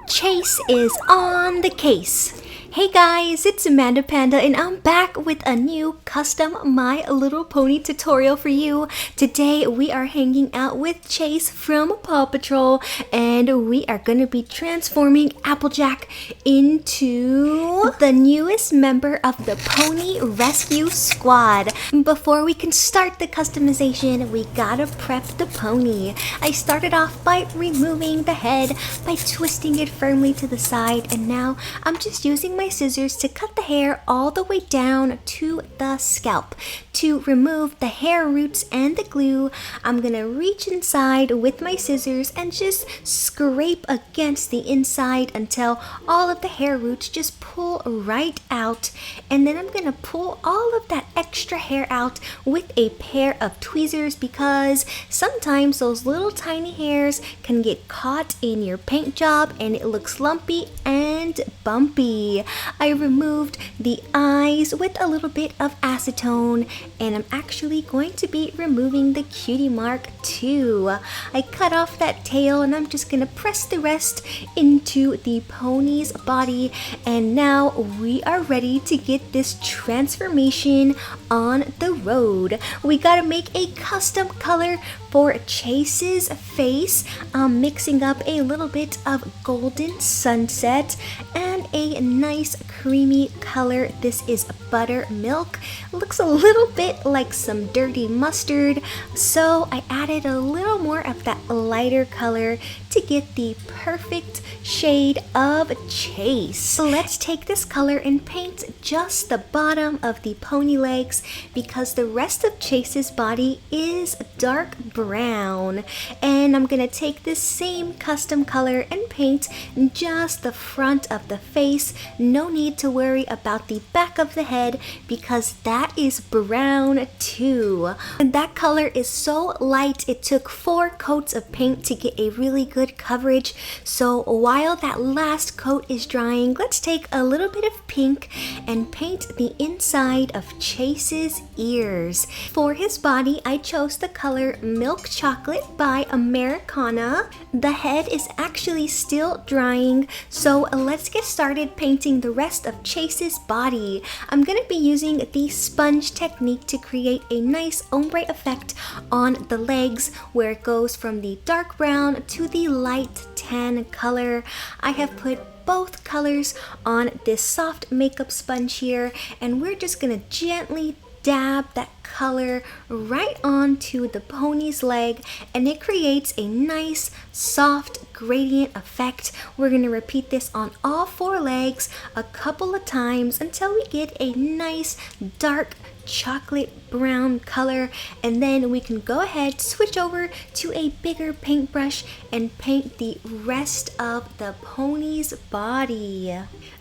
Chase is on the case. Hey guys, it's MandaPanda and I'm back with a new custom My Little Pony tutorial for you. Today we are hanging out with Chase from Paw Patrol and we are going to be transforming Applejack into the newest member of the Pony Rescue Squad. Before we can start the customization, we gotta prep the pony. I started off by removing the head by twisting it firmly to the side, and now I'm just using my scissors to cut the hair all the way down to the scalp. To remove the hair roots and the glue, I'm gonna reach inside with my scissors and just scrape against the inside until all of the hair roots just pull right out, and then I'm gonna pull all of that extra hair out with a pair of tweezers because sometimes those little tiny hairs can get caught in your paint job and it looks lumpy and bumpy. I removed the eyes with a little bit of acetone, and I'm actually going to be removing the cutie mark too. I cut off that tail and I'm just gonna press the rest into the pony's body, and now we are ready to get this transformation on the road. We gotta make a custom color for Chase's face. I'm mixing up a little bit of golden sunset and a nice creamy color. This is buttermilk. Looks a little bit like some dirty mustard, so I added a little more of that lighter color to get the perfect shade of Chase. So let's take this color and paint just the bottom of the pony legs because the rest of Chase's body is dark brown. And I'm gonna take this same custom color and paint just the front of the face. No need to worry about the back of the head because that is brown too. And that color is so light, it took 4 coats of paint to get a really good coverage. So while that last coat is drying, let's take a little bit of pink and paint the inside of Chase's ears. For his body, I chose the color Milk Chocolate by Americana. The head is actually still drying, so let's get started painting the rest of Chase's body. I'm gonna be using the sponge technique to create a nice ombre effect on the legs where it goes from the dark brown to the light tan color. I have put both colors on this soft makeup sponge here, and we're just gonna gently dab that color right onto the pony's leg, and it creates a nice soft gradient effect. We're going to repeat this on all 4 legs a couple of times until we get a nice dark chocolate brown color, and then we can go ahead, switch over to a bigger paintbrush and paint the rest of the pony's body.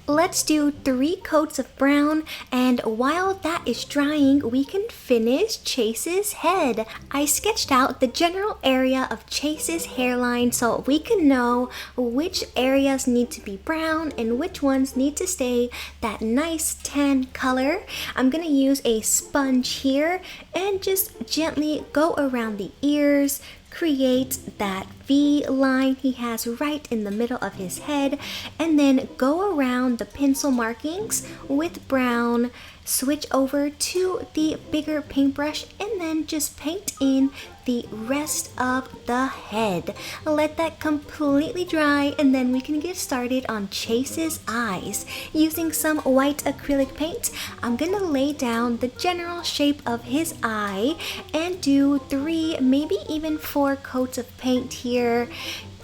Let's do 3 coats of brown, and while that is drying, we can finish Chase's head. I sketched out the general area of Chase's hairline so we can know which areas need to be brown and which ones need to stay that nice tan color. I'm gonna use a sponge here and just gently go around the ears, create that V line he has right in the middle of his head, and then go around the pencil markings with brown, switch over to the bigger paintbrush, and then just paint in the rest of the head. Let that completely dry, and then we can get started on Chase's eyes. Using some white acrylic paint, I'm gonna lay down the general shape of his eye and do 3, maybe even 4 coats of paint here,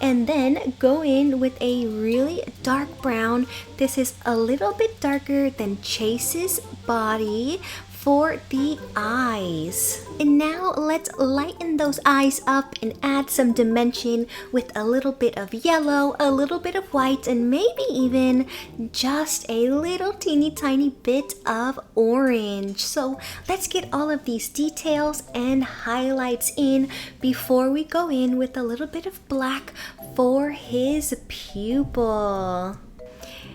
and then go in with a really dark brown. This is a little bit darker than Chase's body for the eyes. And now let's lighten those eyes up and add some dimension with a little bit of yellow, a little bit of white, and maybe even just a little teeny tiny bit of orange. So let's get all of these details and highlights in before we go in with a little bit of black for his pupil.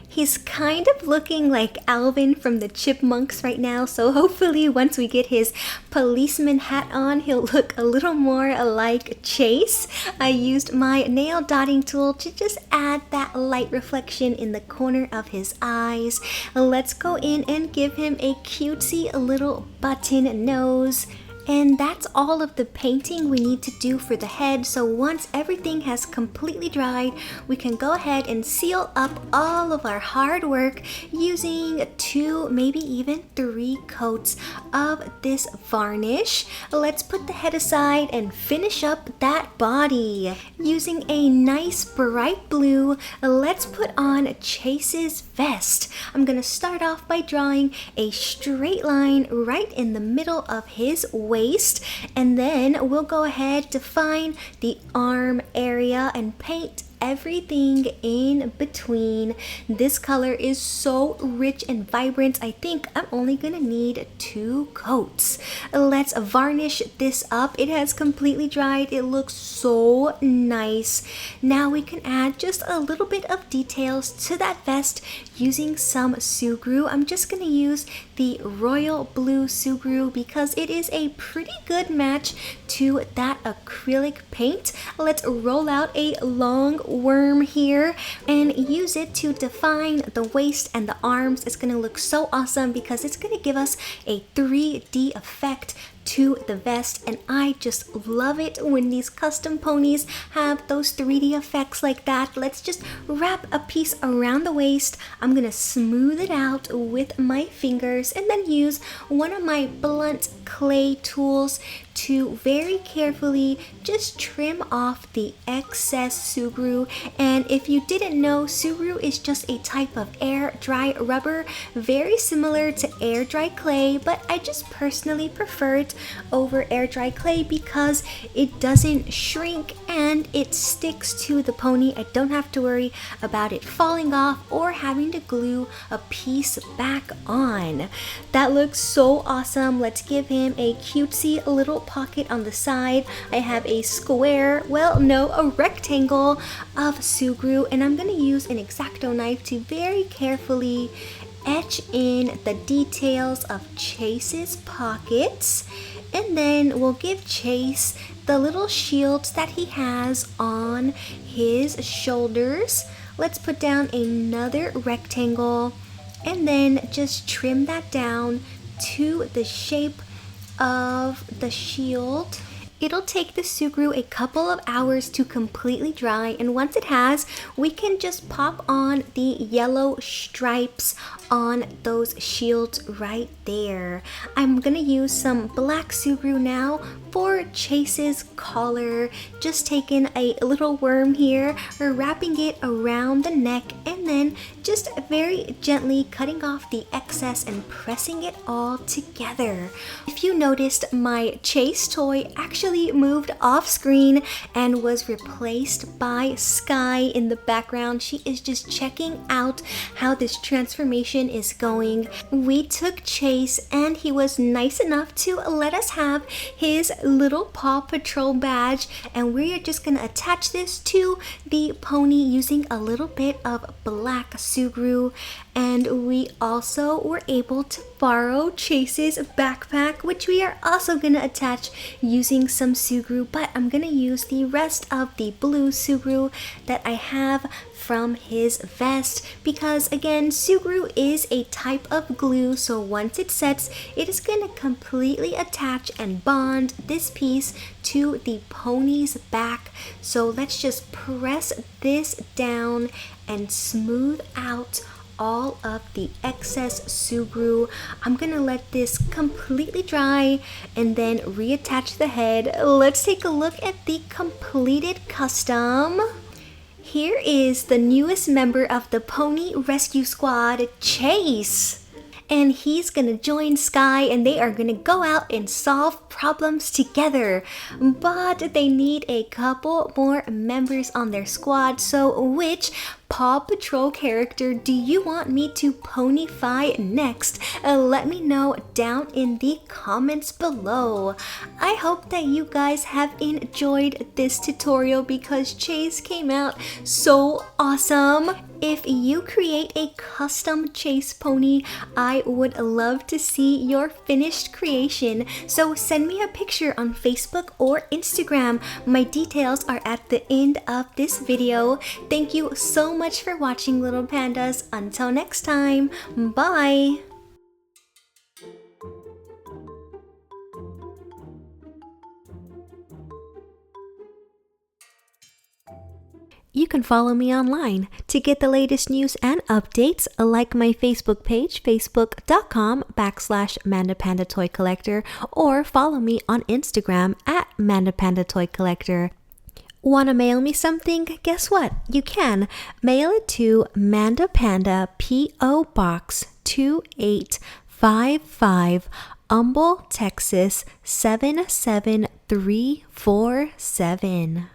He's kind of looking like Alvin from the Chipmunks right now, so hopefully once we get his policeman hat on, he'll look a little more like Chase. I used my nail dotting tool to just add that light reflection in the corner of his eyes. Let's go in and give him a cutesy little button nose. And that's all of the painting we need to do for the head. So once everything has completely dried, we can go ahead and seal up all of our hard work using 2, maybe even 3 coats of this varnish. Let's put the head aside and finish up that body. Using a nice bright blue, let's put on Chase's vest. I'm gonna start off by drawing a straight line right in the middle of his waist, and then we'll go ahead, define the arm area and paint everything in between. This color is so rich and vibrant. I think I'm only gonna need 2 coats. Let's varnish this up. It has completely dried. It looks so nice. Now we can add just a little bit of details to that vest using some Sugru. I'm just gonna use the royal blue Sugru because it is a pretty good match to that acrylic paint. Let's roll out a long worm here and use it to define the waist and the arms. It's gonna look so awesome because it's gonna give us a 3D effect to the vest, and I just love it when these custom ponies have those 3D effects like that. Let's just wrap a piece around the waist. I'm gonna smooth it out with my fingers and then use one of my blunt clay tools to very carefully just trim off the excess Sugru. And if you didn't know, Sugru is just a type of air dry rubber, very similar to air dry clay, but I just personally prefer it over air dry clay because it doesn't shrink and it sticks to the pony. I don't have to worry about it falling off or having to glue a piece back on. That looks so awesome. Let's give him a cutesy little pocket on the side. I have a square, well no, a rectangle of Sugru, and I'm gonna use an X-Acto knife to very carefully etch in the details of Chase's pockets. And then we'll give Chase the little shields that he has on his shoulders. Let's put down another rectangle and then just trim that down to the shape of the shield. It'll take the Sugru a couple of hours to completely dry, and once it has, we can just pop on the yellow stripes on those shields right there. I'm gonna use some black Sugru now for Chase's collar. Just taking a little worm here, wrapping it around the neck, and then just very gently cutting off the excess and pressing it all together. If you noticed, my Chase toy actually moved off screen and was replaced by Sky in the background. She is just checking out how this transformation is going. We took Chase and he was nice enough to let us have his little Paw Patrol badge, and we are just gonna attach this to the pony using a little bit of black Sugru. And we also were able to borrow Chase's backpack, which we are also gonna attach using some Sugru, but I'm gonna use the rest of the blue Sugru that I have from his vest because, again, Sugru is a type of glue, so once it sets, it is going to completely attach and bond this piece to the pony's back. So let's just press this down and smooth out all of the excess Sugru. I'm gonna let this completely dry and then reattach the head. Let's take a look at the completed custom. Here is the newest member of the Pony Rescue Squad, Chase. And he's gonna join Sky and they are gonna go out and solve problems together. But they need a couple more members on their squad, so which Paw Patrol character do you want me to ponyfy next? Let me know down in the comments below. I hope that you guys have enjoyed this tutorial because Chase came out so awesome. If you create a custom Chase pony, I would love to see your finished creation. So send me a picture on Facebook or Instagram. My details are at the end of this video. Thank you so much for watching, little pandas. Until next time, bye! You can follow me online to get the latest news and updates. Like my Facebook page, facebook.com/MandaPanda Toy Collector, or follow me on Instagram at MandaPanda Toy Collector. Wanna mail me something? Guess what? You can. Mail it to MandaPanda P.O. Box 2855, Humble, Texas 77347.